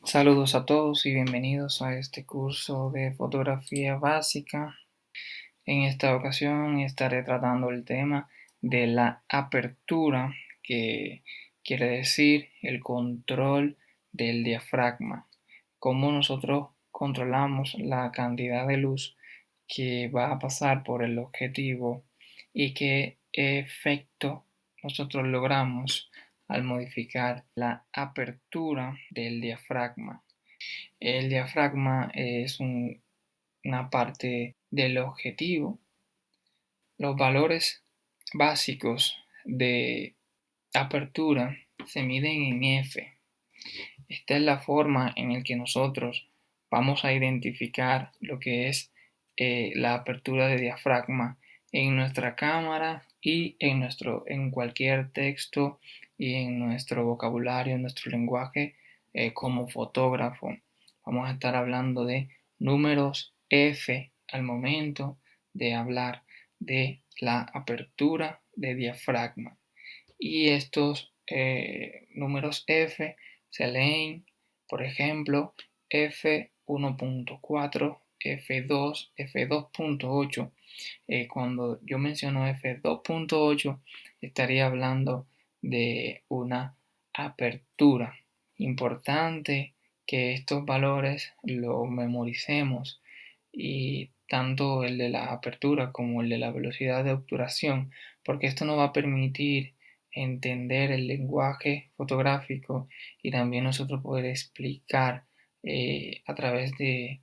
Saludos a todos y bienvenidos a este curso de fotografía básica. En esta ocasión estaré tratando el tema de la apertura, que quiere decir el control del diafragma. Cómo nosotros controlamos la cantidad de luz que va a pasar por el objetivo y qué efecto nosotros logramos al modificar la apertura del diafragma. El diafragma es una parte del objetivo. Los valores básicos de apertura se miden en F. Esta es la forma en la que nosotros vamos a identificar lo que es la apertura de diafragma en nuestra cámara y en cualquier texto y en nuestro vocabulario, en nuestro lenguaje como fotógrafo. Vamos a estar hablando de números F al momento de hablar de la apertura de diafragma. Y estos números F se leen, por ejemplo, F1.4, F2, F2.8. Cuando yo menciono F2.8, estaría hablando de una apertura. Importante que estos valores los memoricemos, y tanto el de la apertura como el de la velocidad de obturación, porque esto nos va a permitir entender el lenguaje fotográfico y también nosotros poder explicar a través de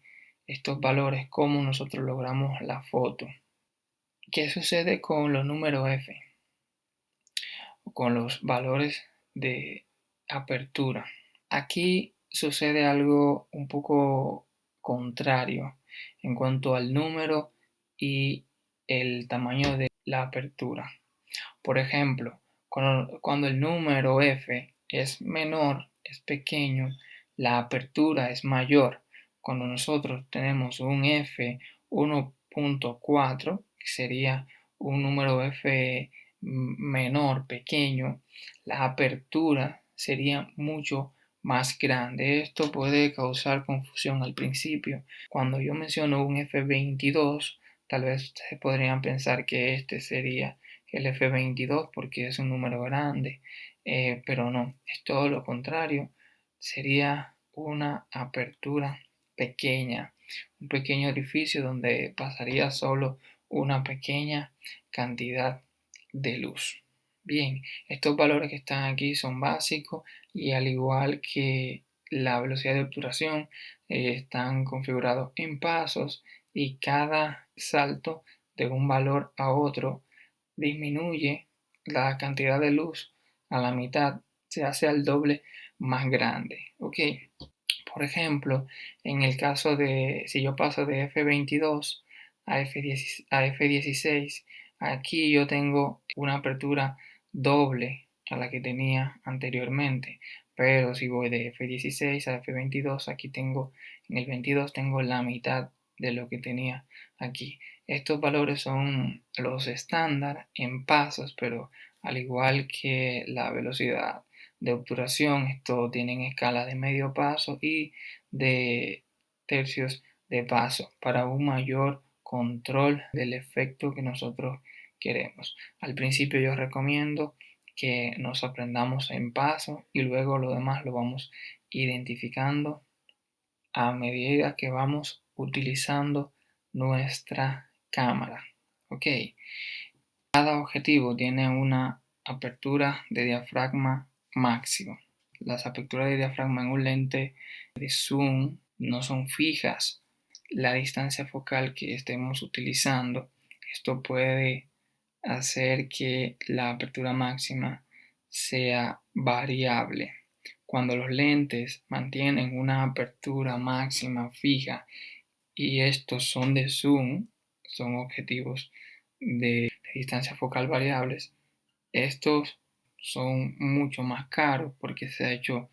estos valores cómo nosotros logramos la foto. ¿Qué sucede con los números F o con los valores de apertura? Aquí sucede algo un poco contrario en cuanto al número y el tamaño de la apertura. Por ejemplo, cuando el número F es menor, es pequeño, la apertura es mayor. Cuando nosotros tenemos un F 1.4, que sería un número F menor, pequeño, la apertura sería mucho más grande. Esto puede causar confusión al principio. Cuando yo menciono un F22, tal vez ustedes podrían pensar que este sería el F22 porque es un número grande, pero no, es todo lo contrario. Sería una apertura pequeña, un pequeño orificio donde pasaría solo una pequeña cantidad de luz. Bien, estos valores que están aquí son básicos y al igual que la velocidad de obturación están configurados en pasos, y cada salto de un valor a otro disminuye la cantidad de luz a la mitad, se hace al doble más grande. ¿Ok? Por ejemplo, en el caso de si yo paso de F22 a F16, aquí yo tengo una apertura doble a la que tenía anteriormente. Pero si voy de F16 a F22, aquí tengo, en el 22 tengo la mitad de lo que tenía aquí. Estos valores son los estándar en pasos, pero al igual que la velocidad de obturación, esto tienen escala de medio paso y de tercios de paso para un mayor control del efecto que nosotros queremos. Al principio yo recomiendo que nos aprendamos en paso y luego lo demás lo vamos identificando a medida que vamos utilizando nuestra cámara. Ok, cada objetivo tiene una apertura de diafragma máximo. Las aperturas de diafragma en un lente de zoom no son fijas. La distancia focal que estemos utilizando, esto puede hacer que la apertura máxima sea variable. Cuando los lentes mantienen una apertura máxima fija y estos son de zoom, son objetivos de distancia focal variables, estos son mucho más caros porque se ha hecho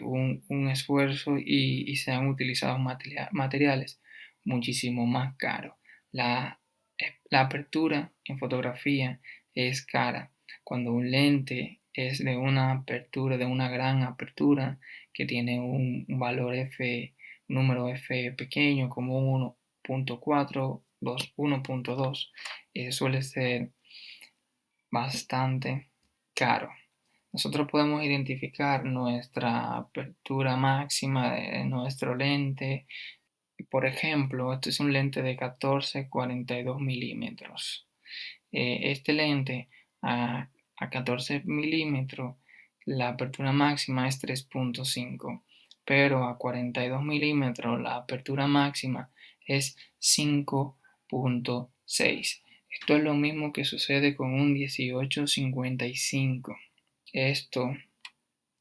un esfuerzo y se han utilizado materiales muchísimo más caros. La apertura en fotografía es cara. Cuando un lente es de una apertura, de una gran apertura, que tiene un valor f, un número f pequeño como 1.4, 1.2, suele ser bastante caro. Nosotros podemos identificar nuestra apertura máxima de nuestro lente. Por ejemplo, este es un lente de 14-42 milímetros. Este lente a 14 milímetros, la apertura máxima es 3.5, pero a 42 milímetros la apertura máxima es 5.6. Esto es lo mismo que sucede con un 18-55. Esto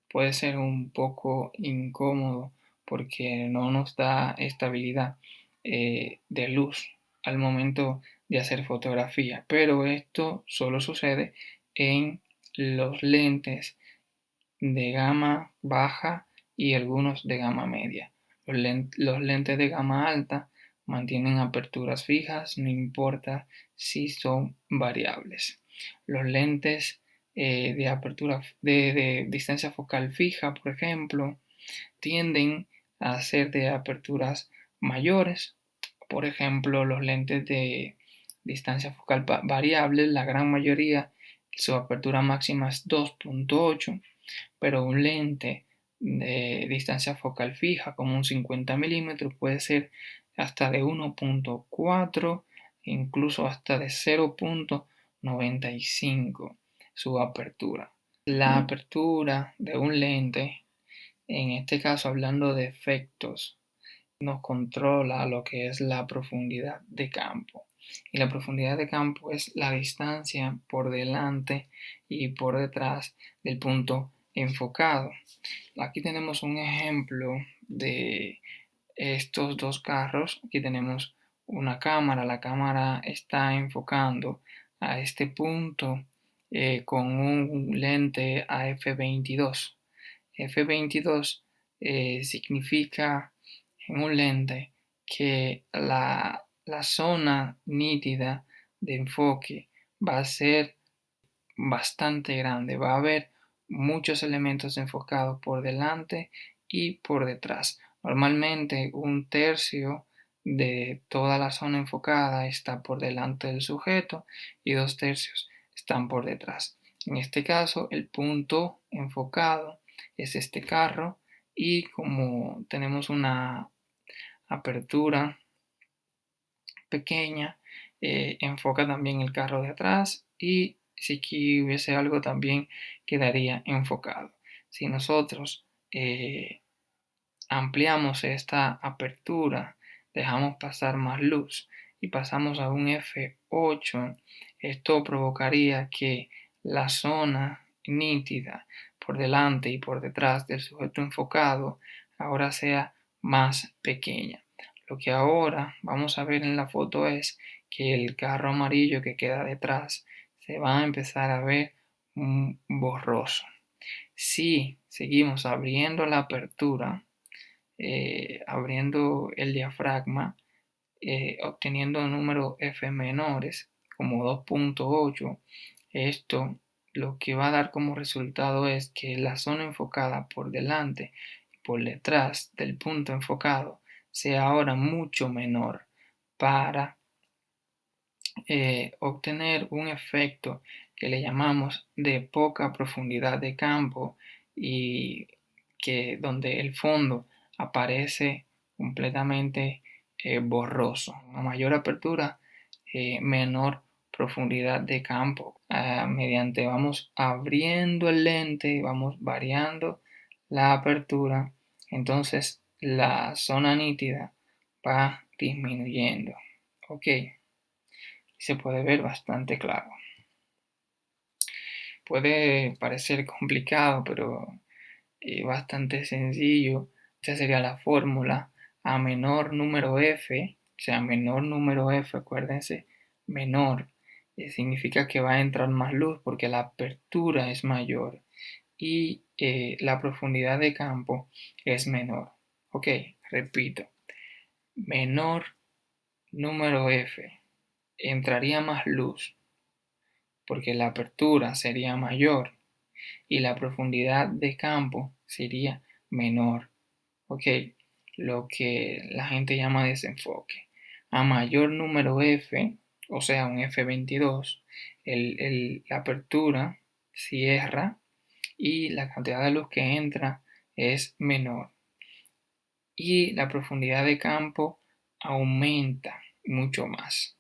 puede ser un poco incómodo porque no nos da estabilidad de luz al momento de hacer fotografía, pero esto solo sucede en los lentes de gama baja y algunos de gama media. Los lentes de gama alta mantienen aperturas fijas, no importa si son variables. Los lentes de apertura de distancia focal fija, por ejemplo, tienden a ser de aperturas mayores. Por ejemplo, los lentes de distancia focal variable, la gran mayoría, su apertura máxima es 2.8, pero un lente de distancia focal fija como un 50 milímetros puede ser hasta de 1.4, incluso hasta de 0.95 su apertura. La apertura de un lente, en este caso hablando de efectos, nos controla lo que es la profundidad de campo. Y la profundidad de campo es la distancia por delante y por detrás del punto enfocado. Aquí tenemos un ejemplo de estos dos carros. Aquí tenemos una cámara. La cámara está enfocando a este punto con un lente a f22. f22 significa en un lente que la zona nítida de enfoque va a ser bastante grande. Va a haber muchos elementos enfocados por delante y por detrás. Normalmente un tercio de toda la zona enfocada está por delante del sujeto y 2/3 están por detrás. En este caso, el punto enfocado es este carro y como tenemos una apertura pequeña, enfoca también el carro de atrás y si aquí hubiese algo también quedaría enfocado. Si nosotros ampliamos esta apertura, dejamos pasar más luz y pasamos a un f8, esto provocaría que la zona nítida por delante y por detrás del sujeto enfocado ahora sea más pequeña. Lo que ahora vamos a ver en la foto es que el carro amarillo que queda detrás se va a empezar a ver borroso. Si seguimos abriendo la apertura, abriendo el diafragma, obteniendo números F menores como 2.8, esto lo que va a dar como resultado es que la zona enfocada por delante y por detrás del punto enfocado sea ahora mucho menor para obtener un efecto que le llamamos de poca profundidad de campo y que donde el fondo aparece completamente borroso. A mayor apertura, menor profundidad de campo. Mediante vamos abriendo el lente, vamos variando la apertura, entonces la zona nítida va disminuyendo. Ok, se puede ver bastante claro. Puede parecer complicado, pero bastante sencillo. Esa sería la fórmula a menor número f, o sea, menor número f, acuérdense, menor, significa que va a entrar más luz porque la apertura es mayor y la profundidad de campo es menor. Ok, repito, menor número f, entraría más luz porque la apertura sería mayor y la profundidad de campo sería menor. Ok, lo que la gente llama desenfoque. A mayor número F, o sea, un F22, la apertura cierra y la cantidad de luz que entra es menor. Y la profundidad de campo aumenta mucho más.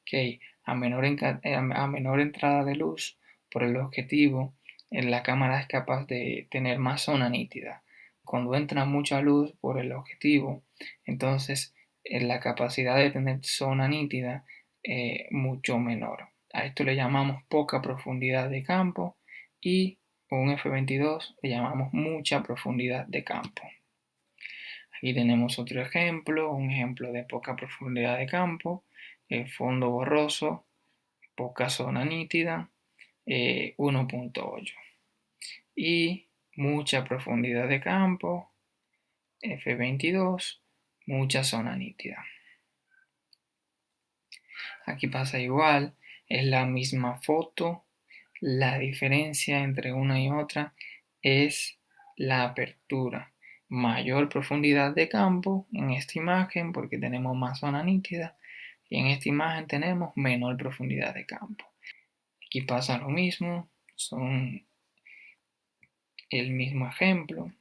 Okay. A menor entrada de luz por el objetivo, la cámara es capaz de tener más zona nítida. Cuando entra mucha luz por el objetivo, entonces la capacidad de tener zona nítida mucho menor. A esto le llamamos poca profundidad de campo y con un F22 le llamamos mucha profundidad de campo. Aquí tenemos otro ejemplo, un ejemplo de poca profundidad de campo, fondo borroso, poca zona nítida, 1.8. Y mucha profundidad de campo, F22, mucha zona nítida. Aquí pasa igual, es la misma foto, la diferencia entre una y otra es la apertura. Mayor profundidad de campo en esta imagen porque tenemos más zona nítida y en esta imagen tenemos menor profundidad de campo. Aquí pasa lo mismo, son el mismo ejemplo.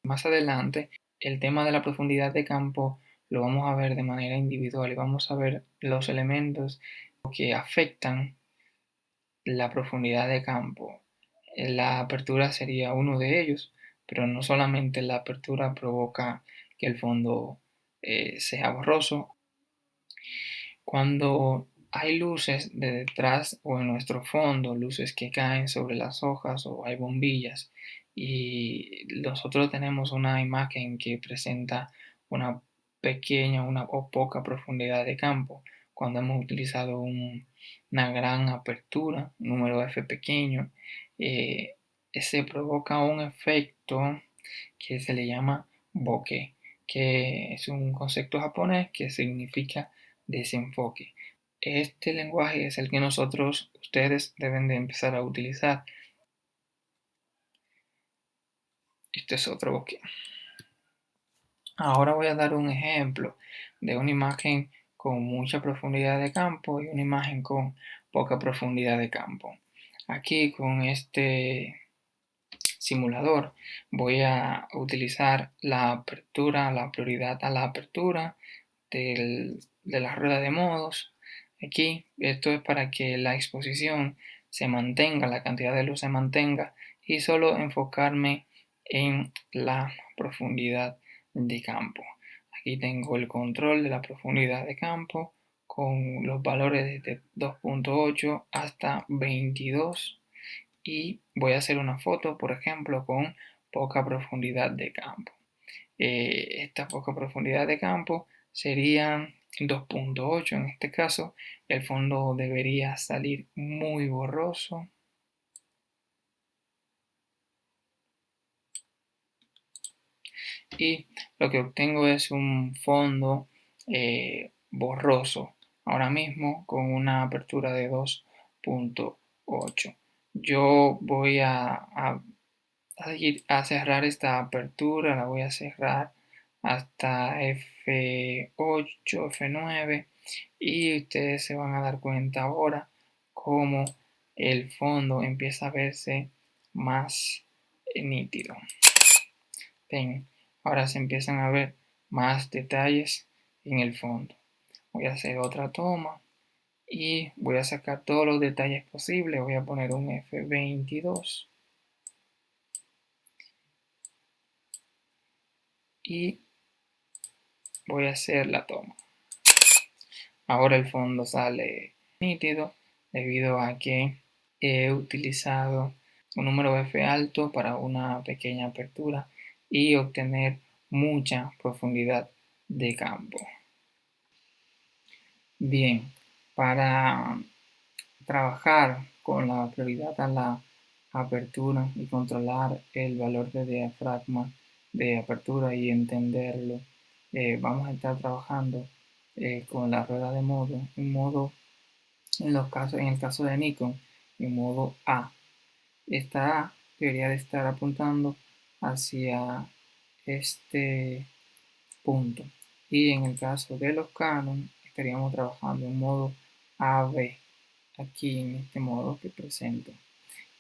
Más adelante, el tema de la profundidad de campo lo vamos a ver de manera individual y vamos a ver los elementos que afectan la profundidad de campo. La apertura sería uno de ellos, pero no solamente la apertura provoca que el fondo sea borroso. Cuando hay luces de detrás o en nuestro fondo, luces que caen sobre las hojas o hay bombillas y nosotros tenemos una imagen que presenta una pequeña o poca profundidad de campo, cuando hemos utilizado una gran apertura, un número F pequeño, se provoca un efecto que se le llama bokeh, que es un concepto japonés que significa desenfoque. Este lenguaje es el que ustedes deben de empezar a utilizar. Este es otro bokeh. Ahora voy a dar un ejemplo de una imagen con mucha profundidad de campo y una imagen con poca profundidad de campo. Aquí con este simulador voy a utilizar la apertura, la prioridad a la apertura de la rueda de modos. Aquí esto es para que la exposición se mantenga, la cantidad de luz se mantenga y solo enfocarme en la profundidad de campo. Aquí tengo el control de la profundidad de campo con los valores desde 2.8 hasta 22 y voy a hacer una foto, por ejemplo, con poca profundidad de campo. Esta poca profundidad de campo sería 2.8 en este caso. El fondo debería salir muy borroso. Y lo que obtengo es un fondo borroso ahora mismo con una apertura de 2.8. Yo voy a cerrar esta apertura, la voy a cerrar hasta F8, F9 y ustedes se van a dar cuenta ahora cómo el fondo empieza a verse más nítido. Ven, ahora se empiezan a ver más detalles en el fondo. Voy a hacer otra toma y voy a sacar todos los detalles posibles. Voy a poner un F22 y voy a hacer la toma. Ahora el fondo sale nítido debido a que he utilizado un número F alto para una pequeña apertura y obtener mucha profundidad de campo. Bien, para trabajar con la prioridad a la apertura y controlar el valor de diafragma de apertura y entenderlo, vamos a estar trabajando con la rueda de modo, en el caso de Nikon, en modo A. Esta A debería de estar apuntando hacia este punto. Y en el caso de los Canon, estaríamos trabajando en modo AB, aquí en este modo que presento.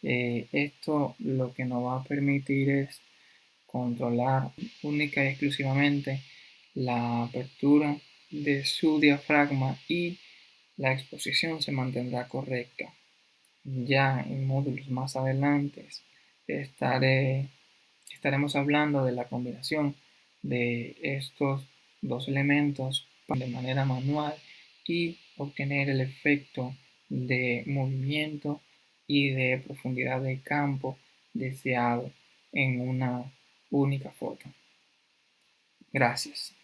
Esto lo que nos va a permitir es controlar única y exclusivamente la apertura de su diafragma y la exposición se mantendrá correcta. Ya en módulos más adelante estaremos hablando de la combinación de estos dos elementos de manera manual y obtener el efecto de movimiento y de profundidad de campo deseado en una única foto. Gracias.